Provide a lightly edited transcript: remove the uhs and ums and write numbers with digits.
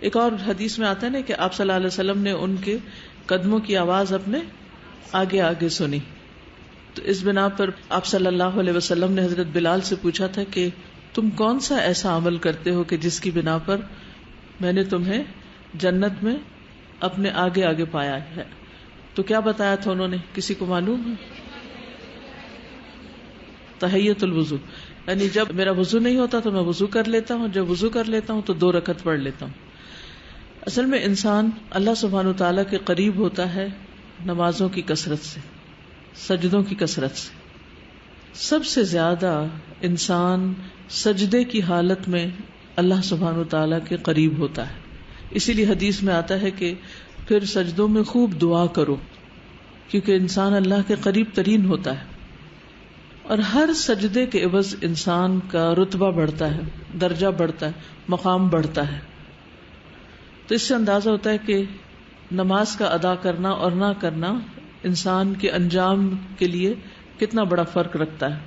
ایک اور حدیث میں آتا ہے نا کہ آپ صلی اللہ علیہ وسلم نے ان کے قدموں کی آواز اپنے آگے آگے سنی. تو اس بنا پر آپ صلی اللہ علیہ وسلم نے حضرت بلال سے پوچھا تھا کہ تم کون سا ایسا عمل کرتے ہو کہ جس کی بنا پر میں نے تمہیں جنت میں اپنے آگے آگے پایا ہے. تو کیا بتایا تھا انہوں نے؟ کسی کو معلوم ہے؟ تحیۃ الوضو، یعنی جب میرا وضو نہیں ہوتا تو میں وضو کر لیتا ہوں، جب وضو کر لیتا ہوں تو 2 رکعت پڑھ لیتا ہوں. اصل میں انسان اللہ سبحانہ وتعالیٰ کے قریب ہوتا ہے نمازوں کی کثرت سے، سجدوں کی کثرت سے. سب سے زیادہ انسان سجدے کی حالت میں اللہ سبحانہ وتعالیٰ کے قریب ہوتا ہے. اسی لیے حدیث میں آتا ہے کہ پھر سجدوں میں خوب دعا کرو، کیونکہ انسان اللہ کے قریب ترین ہوتا ہے. اور ہر سجدے کے عوض انسان کا رتبہ بڑھتا ہے، درجہ بڑھتا ہے، مقام بڑھتا ہے. تو اس سے اندازہ ہوتا ہے کہ نماز کا ادا کرنا اور نہ کرنا انسان کے انجام کے لیے کتنا بڑا فرق رکھتا ہے.